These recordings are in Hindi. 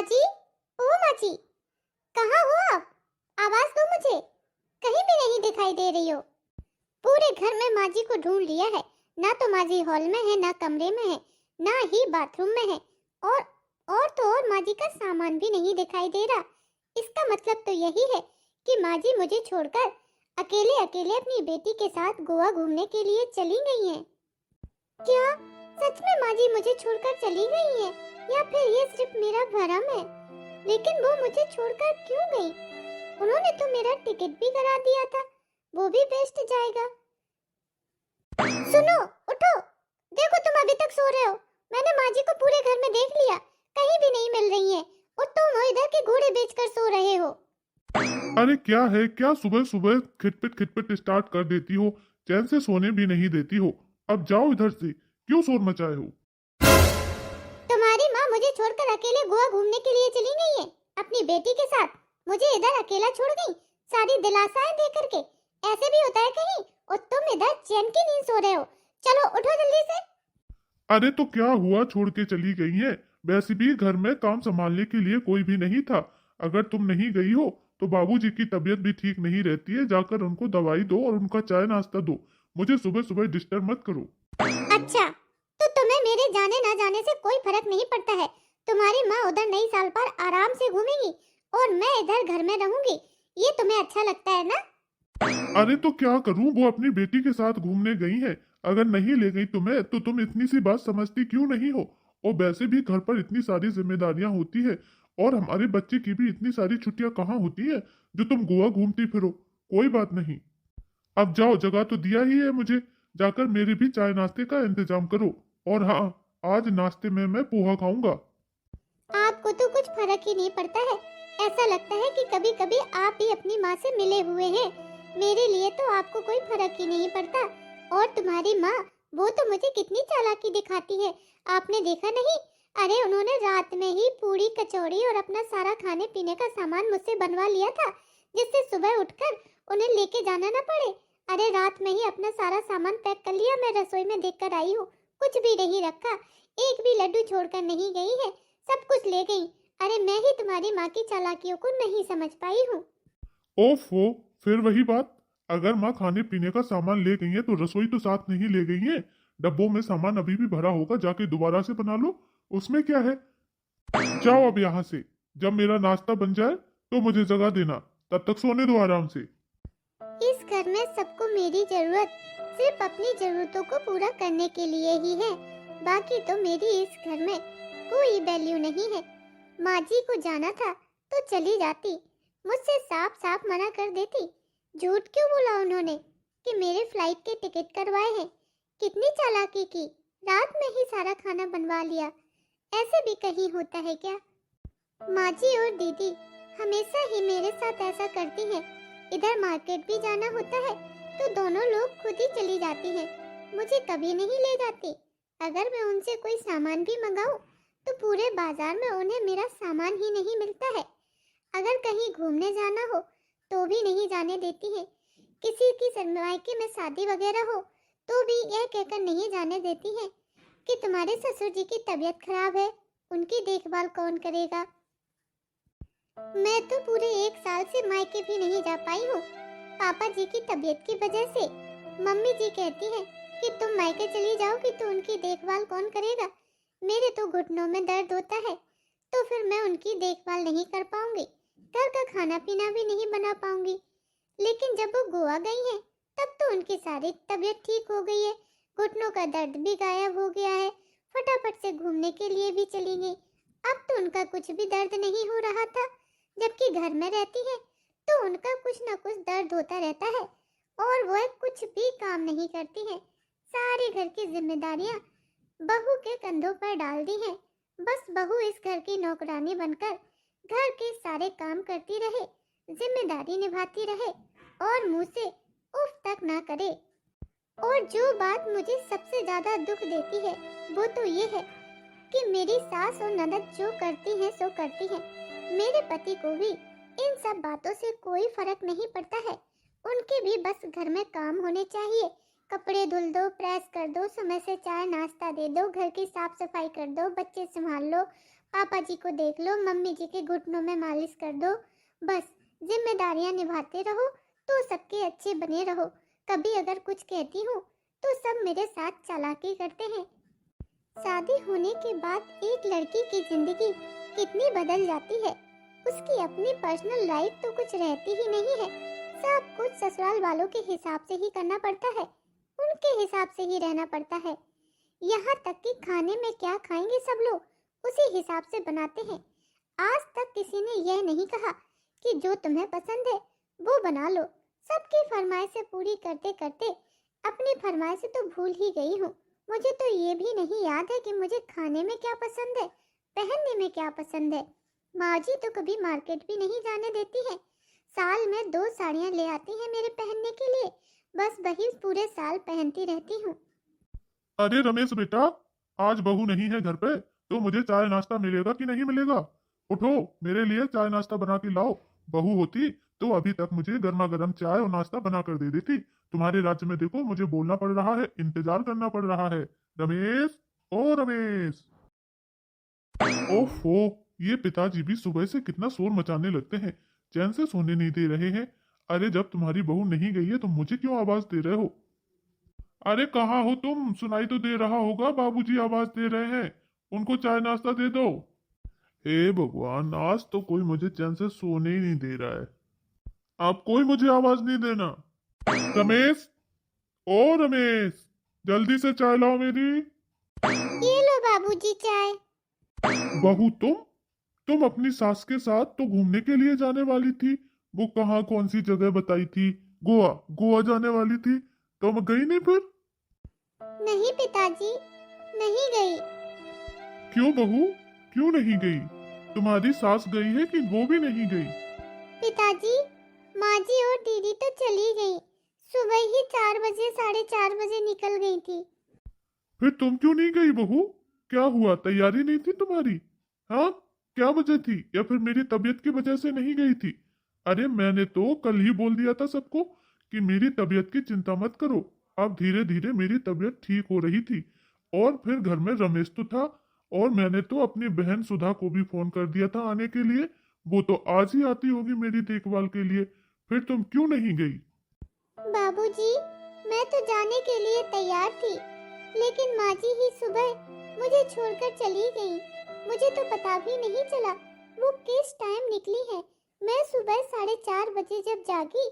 माँ जी, ओ माँ जी, कहाँ हो आप? आवाज दो मुझे। कहीं भी नहीं दिखाई दे रही हो। पूरे घर में माँ जी को ढूंढ लिया है, ना तो माँ जी हॉल में है, ना कमरे में है, ना ही बाथरूम में है। और और माँ जी का सामान भी नहीं दिखाई दे रहा। इसका मतलब तो यही है कि माँ जी मुझे छोड़कर अकेले अकेले अपनी बेटी के साथ गोवा घूमने के लिए चली गई हैं। क्या सच में माँ जी मुझे छोड़कर चली गई हैं? या फिर ये सिर्फ मेरा भ्रम है? लेकिन वो मुझे छोड़कर क्यों गई? उन्होंने तो मेरा टिकट भी करा दिया था, वो भी वेस्ट जाएगा। सुनो, उठो। देखो तुम अभी तक सो रहे हो। मैंने माँ जी को पूरे घर में देख लिया, कहीं भी नहीं मिल रही है। और तुम इधर के घोड़े बेचकर सो रहे हो। अरे क्या है, क्या सुबह सुबह खिटपिट खिटपिट स्टार्ट कर देती हो? चैन से सोने भी नहीं देती हो। अब जाओ इधर से, क्यों शोर मचाए हो? तुम्हारी माँ मुझे छोड़कर अकेले गोवा घूमने के लिए चली गई है, अपनी बेटी के साथ। मुझे इधर अकेला छोड़ गई, सारी दिलासाएं दे करके। ऐसे भी होता है कहीं? और तुम इधर चैन की नींद सो रहे हो। चलो उठो जल्दी से। अरे तो क्या हुआ, छोड़ के चली गई है? वैसे भी घर में काम संभालने के लिए कोई भी नहीं था। अगर तुम नहीं गई हो तो बाबूजी की तबीयत भी ठीक नहीं रहती है, जाकर उनको दवाई दो और उनका चाय नाश्ता दो। मुझे सुबह सुबह डिस्टर्ब मत करो। अच्छा, तो तुम्हें मेरे जाने ना जाने से कोई फर्क नहीं पड़ता है? तुम्हारी माँ उधर नई साल पर आराम से घूमेगी और मैं इधर घर में रहूंगी। ये तुम्हें अच्छा लगता है ना? अरे तो क्या करूं, वो अपनी बेटी के साथ घूमने गई है। अगर नहीं ले गई तुम्हें तो तुम इतनी सी बात समझती क्यों नहीं हो? और वैसे भी घर पर इतनी सारी जिम्मेदारियां होती है, और हमारे बच्चे की भी इतनी सारी छुट्टियां कहाँ होती है जो तुम गोवा घूमती फिरो। कोई बात नहीं। अब जाओ, जगह तो दिया ही है मुझे। जाकर मेरे भी चाय नाश्ते का इंतजाम करो। और हाँ, आज नाश्ते में मैं पोहा खाऊंगा। आपको तो कुछ फर्क ही नहीं पड़ता है। ऐसा लगता है कि कभी कभी आप भी अपनी माँ से मिले हुए हैं। मेरे लिए तो आपको कोई फर्क ही नहीं पड़ता। और तुम्हारी माँ, वो तो मुझे कितनी चालाकी दिखाती है, आपने देखा नहीं? अरे उन्होंने रात में ही पूरी कचौड़ी और अपना सारा खाने पीने का सामान मुझसे बनवा लिया था, जिससे सुबह उठकर उन्हें लेके जाना ना पड़े। अरे रात में ही अपना सारा सामान पैक कर लिया। मैं रसोई में देखकर आई हूँ, कुछ भी नहीं रखा, एक भी लड्डू छोड़कर नहीं गई है, सब कुछ ले गई। अरे मैं ही तुम्हारी माँ की चालाकियों को नहीं समझ पाई हूँ। ओफो, फिर वही बात। अगर माँ खाने पीने का सामान ले गई है तो रसोई तो साथ नहीं ले गई है। डब्बों में सामान अभी भी भरा होगा, जाके दोबारा से बना लो। उसमें क्या है? जाओ अब यहाँ से। जब मेरा नाश्ता बन जाए तो मुझे जगह देना, तब तक सोने दो आराम से। इस घर में सबको मेरी जरूरत सिर्फ अपनी जरूरतों को पूरा करने के लिए ही है। बाकी तो मेरी इस घर में कोई वैल्यू नहीं है। माँ जी को जाना था तो चली जाती, मुझसे साफ साफ मना कर देती। झूठ क्यों बोला उन्होंने कि मेरे फ्लाइट के टिकट करवाए हैं? कितनी चालाकी की, रात में ही सारा खाना बनवा लिया। ऐसे भी कहीं होता है क्या? माँ जी और दीदी हमेशा ही मेरे साथ ऐसा करती हैं। इधर मार्केट भी जाना होता है तो दोनों लोग खुद ही चली जाती हैं, मुझे कभी नहीं ले जाती। अगर मैं उनसे कोई सामान भी मंगाऊं तो पूरे बाजार में उन्हें मेरा सामान ही नहीं मिलता है। अगर कहीं घूमने जाना हो तो भी नहीं जाने देती हैं। किसी की सरमाइके में शादी वगैरह हो तो भी यह कहकर नहीं जाने देती हैं कि तुम्हारे ससुर जी की तबीयत खराब है, उनकी देखभाल कौन करेगा। मैं तो पूरे एक साल से मायके भी नहीं जा पाई हूँ, पापा जी की तबीयत की वजह से। मम्मी जी कहती हैं कि तुम मायके चली जाओगी तो उनकी देखभाल कौन करेगा। मेरे तो घुटनों में दर्द होता है, तो फिर मैं उनकी देखभाल नहीं कर पाऊंगी, घर का खाना पीना भी नहीं बना पाऊंगी। लेकिन जब वो गोवा गई हैं, तब तो उनकी सारी तबीयत ठीक हो गई है, घुटनों का दर्द भी गायब हो गया है, फटाफट से घूमने के लिए भी चली गई। अब तो उनका कुछ भी दर्द नहीं हो रहा था। जबकि घर में रहती है तो उनका कुछ ना कुछ दर्द होता रहता है और वह कुछ भी काम नहीं करती है। सारी घर की जिम्मेदारियां बहू के कंधों पर डाल दी हैं। बस बहू इस घर की नौकरानी बनकर घर के सारे काम करती रहे, जिम्मेदारी निभाती रहे और मुंह से उफ तक ना करे। और जो बात मुझे सबसे ज्यादा दुख देती है वो तो ये है कि मेरी सास और ननद जो करती हैं सो करती हैं। मेरे पति को भी इन सब बातों से कोई फर्क नहीं पड़ता है। उनके भी बस घर में काम होने चाहिए, कपड़े धुल दो, प्रेस कर दो, समय से चाय नाश्ता दे दो, घर की साफ सफाई कर दो, बच्चे संभाल लो, पापा जी को देख लो, मम्मी जी के घुटनों में मालिश कर दो। बस जिम्मेदारियां निभाते रहो तो सबके अच्छे बने रहो। कभी अगर कुछ कहती हूँ तो सब मेरे साथ चालाकी करते हैं। शादी होने के बाद एक लड़की की जिंदगी कितनी बदल जाती है। उसकी अपनी पर्सनल लाइफ तो कुछ रहती ही नहीं है। सब कुछ ससुराल वालों के हिसाब से ही करना पड़ता है, उनके हिसाब से ही रहना पड़ता है। यहाँ तक कि खाने में क्या खाएंगे सब लोग उसी हिसाब से बनाते हैं। आज तक किसी ने यह नहीं कहा कि जो तुम्हें पसंद है वो बना लो। सबकी फरमाइशें पूरी करते करते अपनी फरमाइशें तो भूल ही गई हूँ। मुझे तो ये भी नहीं याद है कि मुझे खाने में क्या पसंद है, पहनने में क्या पसंद है। माँ जी तो कभी मार्केट भी नहीं जाने देती है। साल में 2 साड़ियाँ ले आती हैं मेरे पहनने के लिए, बस वही पूरे साल पहनती रहती हूँ। अरे रमेश बेटा, आज बहू नहीं है घर पे तो मुझे चाय नाश्ता मिलेगा कि नहीं मिलेगा? उठो, मेरे लिए चाय नाश्ता बना के लाओ। बहू होती तो अभी तक मुझे गर्मा गर्म चाय और नाश्ता बना कर दे देती। तुम्हारे राज्य में देखो मुझे बोलना पड़ रहा है, इंतजार करना पड़ रहा है। रमेश, ओ रमेश। ओफो, ये पिताजी भी सुबह से कितना शोर मचाने लगते हैं, चैन से सोने नहीं दे रहे हैं। अरे जब तुम्हारी बहू नहीं गई है तो मुझे क्यों आवाज दे रहे हो? अरे कहाँ हो तुम? सुनाई तो दे रहा होगा, बाबूजी आवाज दे रहे हैं, उनको चाय नाश्ता दे दो। हे भगवान, आज तो कोई मुझे चैन से सोने ही नहीं दे रहा है। आप कोई मुझे आवाज नहीं देना। रमेश, ओ रमेश, जल्दी से चाय लाओ मेरी। ये लो बाबूजी चाय। बहू तुम अपनी सास के साथ तो घूमने के लिए जाने वाली थी। वो कहाँ, कौन सी जगह बताई थी? गोवा, गोवा जाने वाली थी, तो मैं गई नहीं फिर? नहीं पिताजी, नहीं गई। क्यों बहू, क्यों नहीं गई? तुम्हारी सास गई है कि वो भी नहीं गई? पिताजी, माँ जी और दीदी तो चली गई। सुबह ही 4 बजे, 4:30 बजे निकल गई थी। फिर तुम क्यों नहीं गई बहू? क्या हुआ, तैयारी नहीं थी तुम्हारी? हाँ, क्या वजह थी? या फिर मेरी तबीयत की वजह से नहीं गई थी? अरे मैंने तो कल ही बोल दिया था सबको कि मेरी तबीयत की चिंता मत करो। अब धीरे धीरे मेरी तबीयत ठीक हो रही थी। और फिर घर में रमेश तो था, और मैंने तो अपनी बहन सुधा को भी फोन कर दिया था आने के लिए। वो तो आज ही आती होगी मेरी देखभाल के लिए। फिर तुम क्यों नहीं गई? बाबूजी, मैं तो जाने के लिए तैयार थी, लेकिन माँ जी ही सुबह मुझे छोड़कर चली गई। मुझे तो पता भी नहीं चला वो किस टाइम निकली है। मैं सुबह 4:30 बजे जब जागी,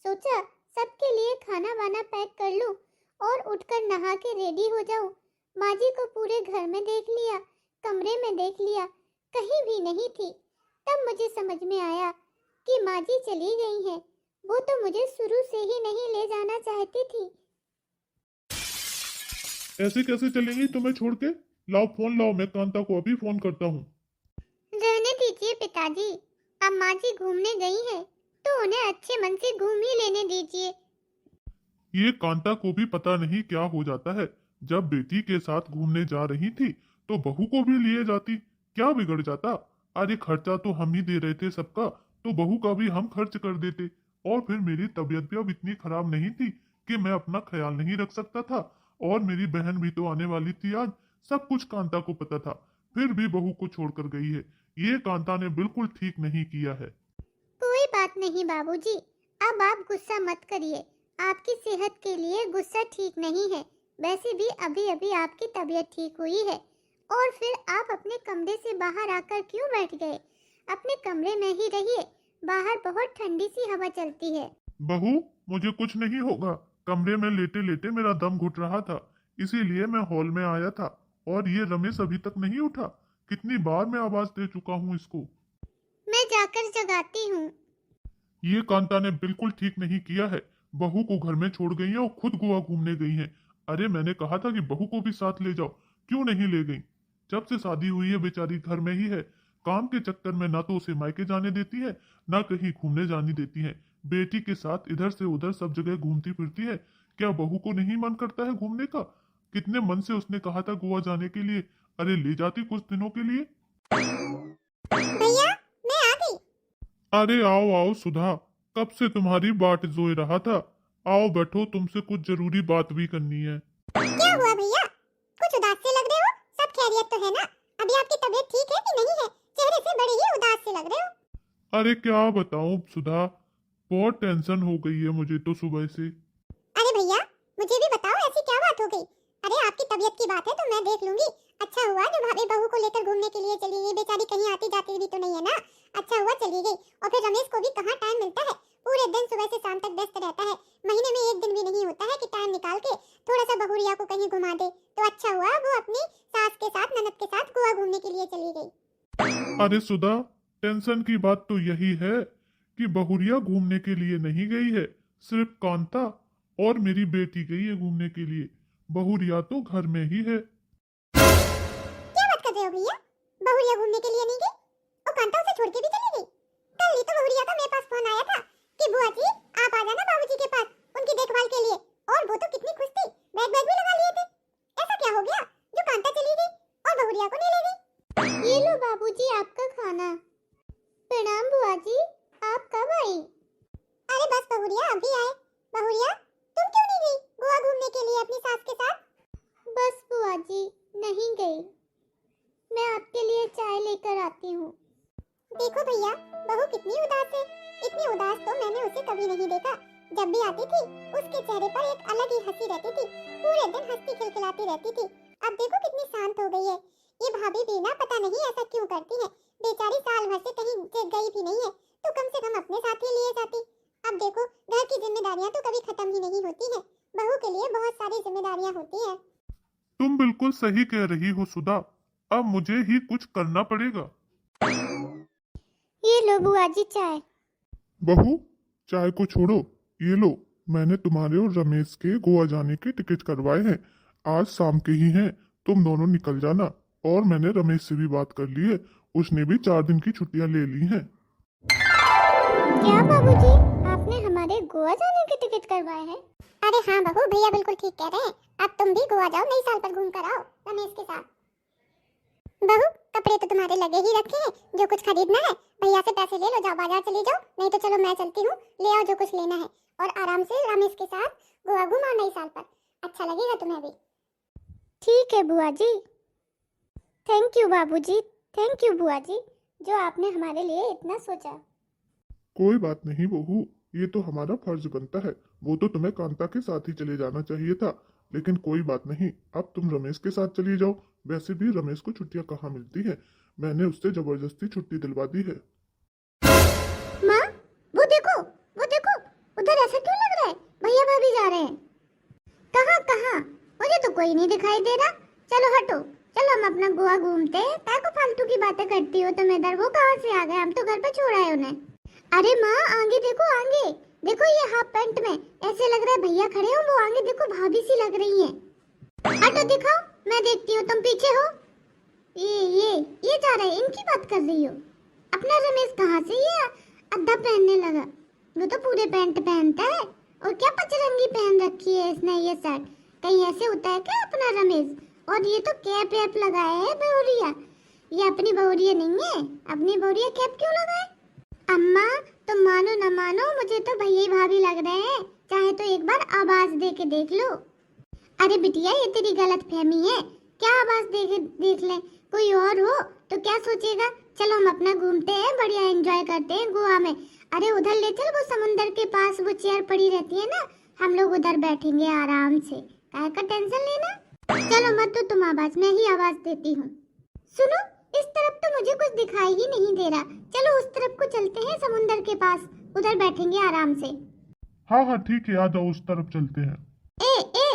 सोचा सबके लिए खाना वाना पैक कर लूं और उठकर नहा के रेडी हो जाऊं। माँ जी को पूरे घर में देख लिया, कमरे में देख लिया, कहीं भी नहीं थी। तब मुझे समझ में आया कि माँ जी चली गई हैं। वो तो मुझे शुरू से ही नहीं ले जाना चाहती थी। ऐसे कैसे चलेंगी तुम्हें छोड़ के? लाओ फोन लाओ, मैं कांता को अभी फोन करता हूँ। रहने दीजिए पिताजी, अब माँ जी घूमने गई हैं तो उन्हें अच्छे मन से घूम ही लेने दीजिए। ये कांता को भी पता नहीं क्या हो जाता है। जब बेटी के साथ घूमने जा रही थी तो बहू को भी लिए जाती, क्या बिगड़ जाता? अरे खर्चा तो हम ही दे रहे थे सबका, तो बहू का भी हम खर्च कर देते। और फिर मेरी तबीयत भी अब इतनी खराब नहीं थी कि मैं अपना ख्याल नहीं रख सकता था। और मेरी बहन भी तो आने वाली थी आज। सब कुछ कांता को पता था, फिर भी बहू को छोड़कर गई है। ये कांता ने बिल्कुल ठीक नहीं किया है। कोई बात नहीं बाबूजी, अब आप गुस्सा मत करिए। आपकी सेहत के लिए गुस्सा ठीक नहीं है। वैसे भी अभी अभी आपकी तबीयत ठीक हुई है, और फिर आप अपने कमरे से बाहर आकर क्यों बैठ गए? अपने कमरे में ही रहिए, बाहर बहुत ठंडी सी हवा चलती है। बहू, मुझे कुछ नहीं होगा। कमरे में लेटे लेटे मेरा दम घुट रहा था, इसीलिए मैं हॉल में आया था। और ये रमेश अभी तक नहीं उठा। कितनी बार मैं आवाज दे चुका हूँ इसको। मैं जाकर जगाती हूँ। ये कांता ने बिल्कुल ठीक नहीं किया है। बहू को घर में छोड़ गई है और खुद गोवा घूमने गई है। अरे मैंने कहा था कि बहू को भी साथ ले जाओ, क्यों नहीं ले गई? जब से शादी हुई है बेचारी घर में ही है। काम के चक्कर में ना तो उसे मायके जाने देती है, ना कहीं घूमने जाने देती है। बेटी के साथ इधर से उधर सब जगह घूमती फिरती है। क्या बहू को नहीं मन करता है घूमने का? कितने मन से उसने कहा था गोवा जाने के लिए। अरे ले जाती कुछ दिनों के लिए। भैया, मैं आ गई। अरे आओ आओ सुधा, कब से तुम्हारी बाट जोए रहा था। आओ बैठो, तुमसे कुछ जरूरी बात भी करनी है। क्या हुआ भैया? कुछ उदास से लग रहे हो। सब खैरियत तो है ना? अभी आपकी तबीयत ठीक है कि नहीं अरे क्या बताऊं सुधा, बहुत टेंशन हो गई है मुझे तो सुबह से। अरे भैया, मुझे भी बताओ ऐसी क्या बात हो गई। अरे आपकी तबीयत की बात है तो मैं देख लूंगी। अच्छा हुआ जो भाभी बहू को लेकर घूमने के लिए चली गई, बेचारी कहीं आती जाती भी तो नहीं है ना। अच्छा हुआ चली गई। और फिर रमेश को भी कहाँ टाइम मिलता है, पूरे दिन सुबह से शाम तक व्यस्त रहता है। महीने में एक दिन भी नहीं होता है कि टाइम निकाल के थोड़ा सा बहुरिया को कहीं घुमा दे। तो अच्छा हुआ वो अपनी सास के साथ, ननद के साथ गोवा घूमने के लिए चली गई। अरे सुधा, टेंशन की बात तो यही है कि बहुरिया घूमने के लिए नहीं गई है, सिर्फ कांता और मेरी बेटी गई है घूमने के लिए। बहुरिया तो घर में ही है। क्या बात कर रहे हो भैया, बहुरिया घूमने के लिए नहीं गई और कांता उसे छोड़ के भी चली गई। कल ही तो बहुरिया का मेरे पास फोन आया था कि बुआ जी आप आ जाना बाबूजी के पास उनकी देखभाल के लिए, और वो तो कितनी खुश थी, बैग बैग भी लगा लिए थे। ऐसा क्या हो गया जो कांता चली गई और बहुरिया को नहीं ले गई? ये लो बाबूजी आपका खाना। प्रणाम बुआ जी, आप कब आई? अरे बस बहुरिया अभी आए। बहुरिया तुम क्यों नहीं गई गोवा घूमने के लिए अपनी सास के साथ? बस बुआ जी, नहीं गई। मैं आपके लिए चाय लेकर आती हूँ। देखो भैया, बहू कितनी उदास है। इतनी उदास तो मैंने उसे कभी नहीं देखा। जब भी आती थी उसके चेहरे पर एक अलग ही हंसी रहती थी, पूरे दिन हंसती खिलखिलाती रहती थी। अब देखो कितनी शांत हो गई है। ये भाभी भी ना पता नहीं ऐसा क्यों करती है। बेचारी साल भर से कहीं गई भी नहीं है तो कम से कम अपने साथ ही लिए जाती। अब देखो घर की जिम्मेदारियां तो कभी खत्म ही नहीं होती है। बहू के लिए बहुत सारी जिम्मेदारियां होती है। तुम बिल्कुल सही कह रही हो सुधा, अब मुझे ही कुछ करना पड़ेगा। ये लो बुआ जी चाय। बहू, चाय को छोड़ो, ये लो, मैंने तुम्हारे और रमेश के गोवा जाने के टिकट करवाए हैं। आज शाम के ही हैं, तुम दोनों निकल जाना। और मैंने रमेश से भी बात कर ली है, उसने भी 4 दिन की छुट्टियां ले ली हैं। क्या बाबूजी, आपने हमारे गोवा जाने के टिकट करवाए हैं? अरे हाँ बहू, भैया बिल्कुल ठीक कह रहे हैं। अब तुम भी गोवा जाओ, नई साल पर घूम कर आओ रमेश के साथ। बहू कपड़े तो तुम्हारे लगे ही रखे हैं, जो कुछ खरीदना है भैया से पैसे ले लो, जाओ बाजार चली जाओ, नहीं तो चलो मैं चलती हूँ, ले आओ जो कुछ लेना है और आराम से रमेश के साथ गोवा घुमाओ नई साल पर। अच्छा लगेगा तुम्हें भी। ठीक है बुआ जी। थैंक यू बाबूजी, थैंक यू बुआ जी, जो आपने हमारे लिए इतना सोचा। कोई बात नहीं बहू, ये तो हमारा फर्ज बनता है। वो तो तुम्हें कांता के साथ ही चले जाना चाहिए था, लेकिन कोई बात नहीं, अब तुम रमेश के साथ चली जाओ। वैसे भी रमेश को छुट्टियां कहाँ मिलती है, मैंने उससे जबरदस्ती छुट्टी दिलवा दी है। माँ वो देखो, उधर ऐसा क्यों लग रहा है? भैया भाभी जा रहे हैं। कहाँ कहाँ? मुझे तो कोई नहीं दिखाई दे रहा। चलो हटो, चलो हम अपना गोवा घूमते हैं। काय को फालतू की बातें करती हो तुम इधर? वो कहाँ से आ गए? हम तो घर पे छोड़ आए उन्हें। अरे माँ आगे देखो, आगे देखो, ये हाफ पैंट में ऐसे लग रहा है भैया खड़े हो। वो आगे देखो भाभी सी लग रही है। हटो दिखाओ, मैं देखती हूँ, तुम पीछे हो। ये जा रहा है, इनकी बात कर रही हो। अपना रमेश कहाँ से ये अद्धा पहनने लगा? वो तो पूरे पैंट पहनता है, और क्या पचरंगी पहन रखी है इसने ये शर्ट। कहीं ऐसे होता है क्या अपना रमेश? और ये तो कैप वैप लगाया है बहुरिया। ये अपनी बहुरिया नहीं है, अपनी बहुरिया कैप क्यों लगाए? अम्मा तुम मानो न मानो, मुझे तो भैया भाभी लग रहे हैं। चाहे तो एक बार आवाज दे के देख लो। अरे बिटिया ये तेरी गलत फहमी है। क्या आवाज देख ले, कोई और हो तो क्या सोचेगा? चलो हम अपना घूमते हैं, बढ़िया एंजॉय करते हैं गोवा में। अरे उधर ले चल, वो समुंदर के पास वो चेयर पड़ी रहती है ना, हम लोग उधर बैठेंगे आराम से। काय का टेंशन लेना? चलो मत तो तुम आवाज, मैं ही आवाज देती हूँ। सुनो, इस तरफ तो मुझे कुछ दिखाई ही नहीं दे रहा। चलो उस तरफ को चलते हैं, समुंदर के पास, उधर बैठेंगे आराम से। हाँ हाँ ठीक है, आ जाओ, उस तरफ चलते हैं। ए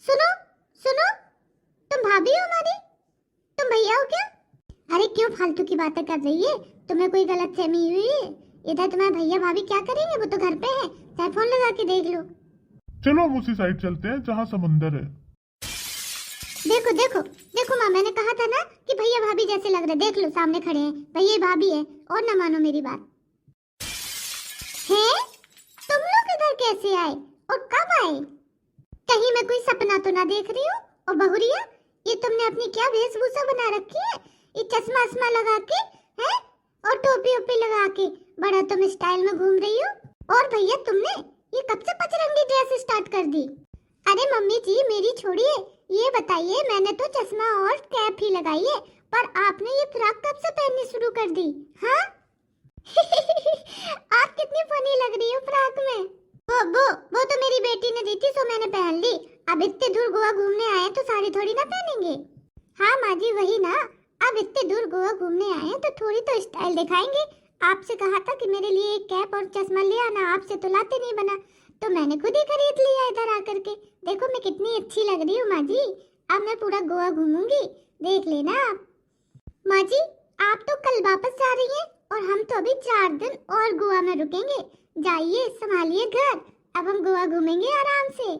सुनो सुनो, तुम भाभी हो हमारी? तुम भैया हो क्या? अरे क्यों फालतू की बातें कर रही है? तुम्हें कोई गलत फहमी हुई है? इधर तुम्हारे भैया भाभी क्या करेंगे? वो तो घर पे है, चाहे फोन लगा के देख लो। चलो हम उसी साइड चलते हैं जहाँ समंदर है। देखो देखो देखो माँ, मैंने कहा था ना कि भैया भाभी जैसे लग रहे। देख लो सामने खड़े हैं, भैया भाभी है। और ना मानो मेरी बात। हैं? तुम लोग इधर कैसे आए और कब आए? कहीं मैं कोई सपना तो ना देख रही हूँ? और बहुरिया, ये तुमने अपनी क्या वेशभूषा बना रखी है? ये चश्मा वश्मा लगा के हैं और टोपी ओपी लगा के बड़ा तुम स्टाइल में घूम रही हो। और भैया तुमने ये कब से पचरंगी ड्रेस स्टार्ट कर दी? अरे मम्मी जी मेरी छोड़िए, ये बताइए, मैंने तो चश्मा और कैप ही लगाई है, पर आपने ये फ्रॉक कब से पहननी शुरू कर दी? हाँ कितनी फनी लग रही हो फ्रॉक में। वो तो मेरी बेटी ने दी थी, सो मैंने पहन ली। अब इतने दूर गोवा घूमने आए तो साड़ी थोड़ी ना पहनेंगे। हाँ माँ जी वही ना, अब इतने दूर गोवा घूमने आए हैं तो थोड़ी तो स्टाइल दिखाएंगे। आपसे कहा था कि मेरे लिए एक कैप और चश्मा ले आना, आपसे तो लाते नहीं बना, तो मैंने खुद ही खरीद लिया इधर आकर के। देखो मैं कितनी अच्छी लग रही हूँ माँ जी। अब मैं पूरा गोवा घूमूंगी, देख लेना आप। माँ जी आप तो कल वापस जा रही हैं और हम तो अभी 4 दिन और गोवा में रुकेंगे। जाइए संभालिए घर, अब हम गोवा घूमेंगे आराम से।